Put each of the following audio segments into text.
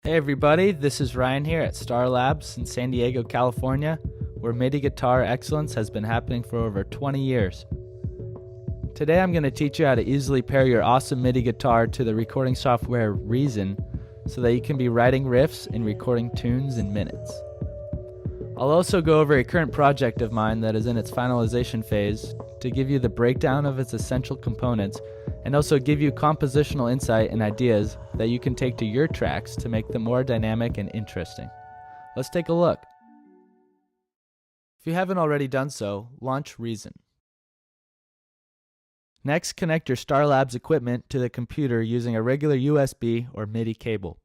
Hey everybody, this is Ryan here at Starr Labs in San Diego, California, where MIDI guitar excellence has been happening for over 20 years. Today I'm going to teach you how to easily pair your awesome MIDI guitar to the recording software Reason so that you can be writing riffs and recording tunes in minutes. I'll also go over a current project of mine that is in its finalization phase to give you the breakdown of its essential components and also give you compositional insight and ideas that you can take to your tracks to make them more dynamic and interesting. Let's take a look. If you haven't already done so, launch Reason. Next, connect your Starr Labs equipment to the computer using a regular USB or MIDI cable.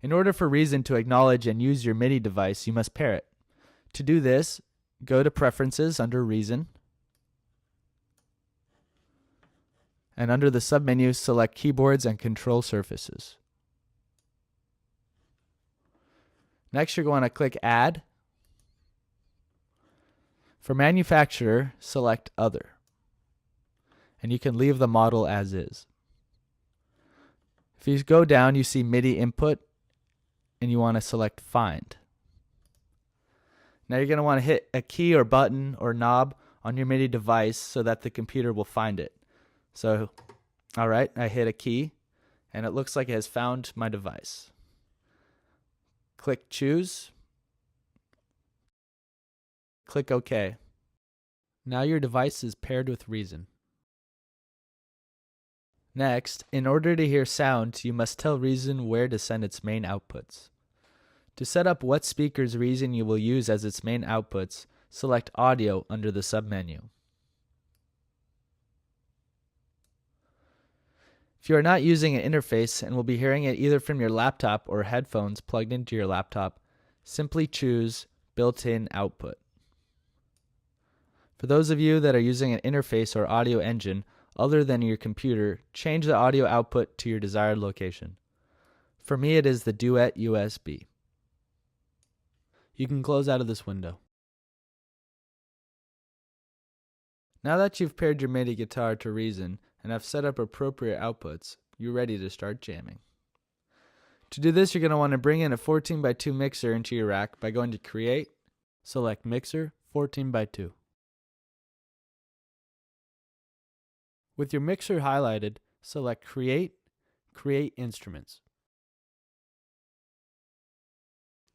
In order for Reason to acknowledge and use your MIDI device, you must pair it. To do this, go to Preferences under Reason, and under the submenu, select Keyboards and Control Surfaces. Next, you're going to click Add. For Manufacturer, select Other, and you can leave the model as is. If you go down, you see MIDI Input, and you want to select Find. Now you're going to want to hit a key or button or knob on your MIDI device so that the computer will find it. So, alright, I hit a key, and it looks like it has found my device. Click Choose. Click OK. Now your device is paired with Reason. Next, in order to hear sound, you must tell Reason where to send its main outputs. To set up what speakers Reason you will use as its main outputs, select Audio under the submenu. If you are not using an interface and will be hearing it either from your laptop or headphones plugged into your laptop, simply choose Built-in Output. For those of you that are using an interface or audio engine other than your computer, change the audio output to your desired location. For me, it is the Duet USB. You can close out of this window. Now that you've paired your MIDI guitar to Reason and have set up appropriate outputs, you're ready to start jamming. To do this, you're going to want to bring in a 14x2 mixer into your rack by going to Create, select Mixer 14x2. With your mixer highlighted, select Create, Create Instruments.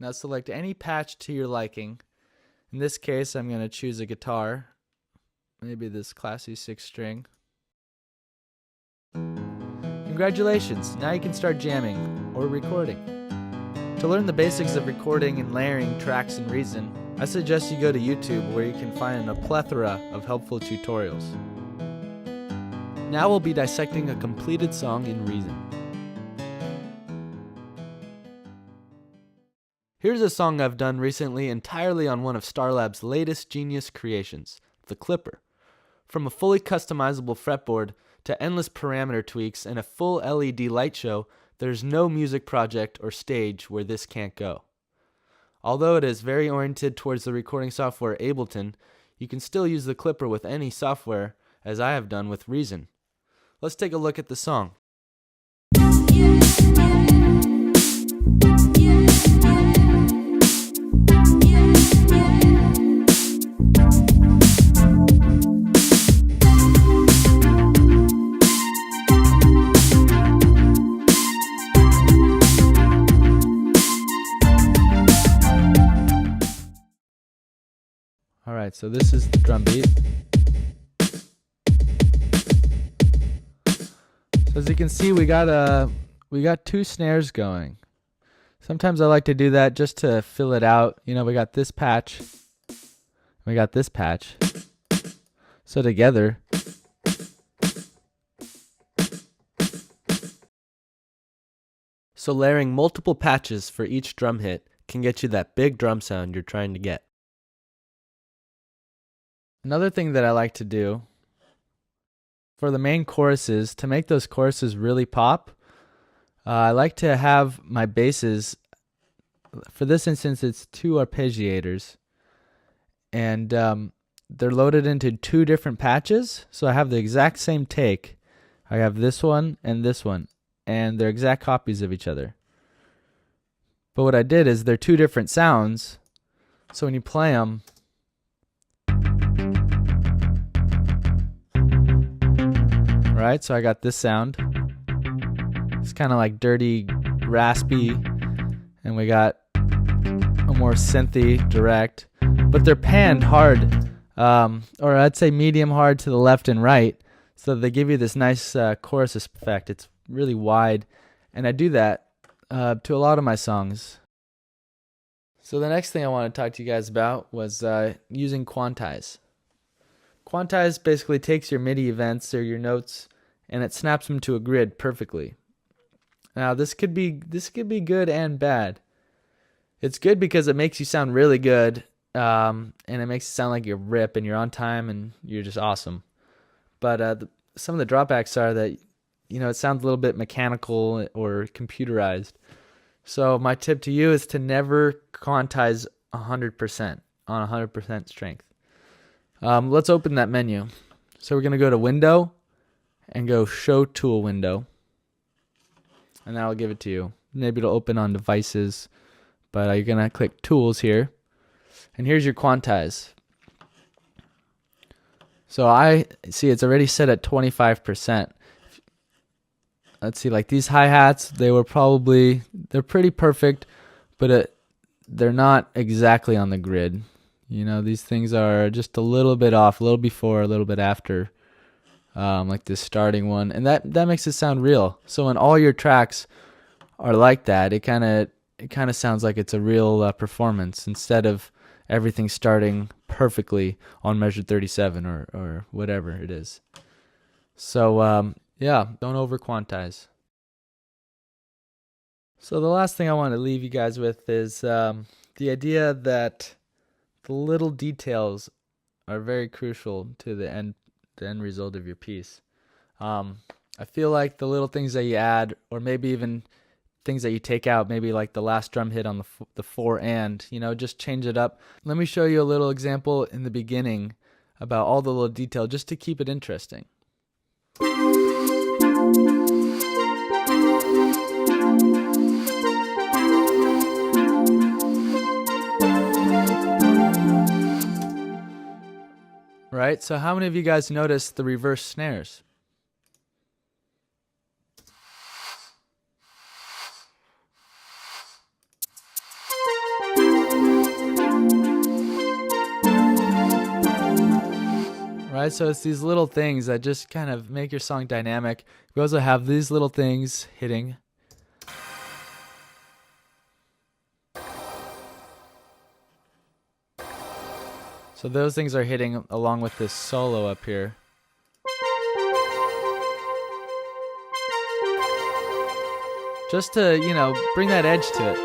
Now select any patch to your liking. In this case, I'm going to choose a guitar, maybe this classy 6-string. Congratulations, now you can start jamming or recording. To learn the basics of recording and layering tracks in Reason, I suggest you go to YouTube where you can find a plethora of helpful tutorials. Now we'll be dissecting a completed song in Reason. Here's a song I've done recently entirely on one of Starr Labs' latest genius creations, the Clipper. From a fully customizable fretboard to endless parameter tweaks and a full LED light show, there's no music project or stage where this can't go. Although it is very oriented towards the recording software Ableton, you can still use the Clipper with any software, as I have done with Reason. Let's take a look at the song. Alright, so this is the drum beat. So as you can see, we got 2 snares going. Sometimes I like to do that just to fill it out. You know, we got this patch, we got this patch. So together, so layering multiple patches for each drum hit can get you that big drum sound you're trying to get. Another thing that I like to do for the main choruses, to make those choruses really pop, I like to have my basses, for this instance it's 2 arpeggiators, and they're loaded into 2 different patches, so I have the exact same take, I have this one, and they're exact copies of each other. But what I did is they're two different sounds. So when you play them, right? So I got this sound. It's kind of like dirty, raspy, and we got a more synthy, direct. But they're panned hard, or I'd say medium hard to the left and right, so they give you this nice chorus effect. It's really wide, and I do that to a lot of my songs. So the next thing I want to talk to you guys about was using quantize. Quantize basically takes your MIDI events or your notes and it snaps them to a grid perfectly. Now this could be good and bad. It's good because it makes you sound really good, and it makes it sound like you're rip and you're on time and you're just awesome. But some of the drawbacks are that it sounds a little bit mechanical or computerized. So my tip to you is to never quantize 100% on 100% strength. Let's open that menu. So we're going to go to Window and go Show Tool Window. And that'll give it to you. Maybe it'll open on devices, but you're going to click Tools here. And here's your quantize. So I see it's already set at 25%. Let's see, like these hi-hats, they're pretty perfect, but they're not exactly on the grid. These things are just a little bit off, a little before, a little bit after, like this starting one, and that makes it sound real. So when all your tracks are like that, it kind of sounds like it's a real performance instead of everything starting perfectly on measure 37 or whatever it is. So yeah, don't over quantize. So the last thing I want to leave you guys with is the idea that the little details are very crucial to the end result of your piece. I feel like the little things that you add, or maybe even things that you take out, maybe like the last drum hit on the 4 and, just change it up. Let me show you a little example in the beginning about all the little detail just to keep it interesting. Right, so how many of you guys noticed the reverse snares? Right, so it's these little things that just kind of make your song dynamic. We also have these little things hitting. So those things are hitting along with this solo up here. Just to, bring that edge to it.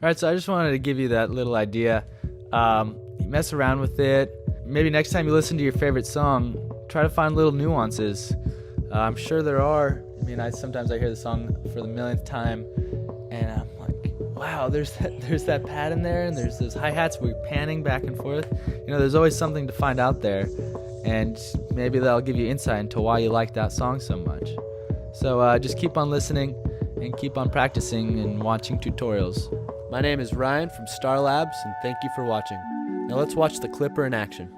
Alright, so I just wanted to give you that little idea. Mess around with it. Maybe next time you listen to your favorite song, try to find little nuances. I'm sure there are. Sometimes I hear the song for the millionth time, and I'm like, wow, there's that pad in there, and there's those hi-hats we're panning back and forth. There's always something to find out there, and maybe that'll give you insight into why you like that song so much. So just keep on listening and keep on practicing and watching tutorials. My name is Ryan from Starr Labs, and thank you for watching. Now let's watch the clipper in action.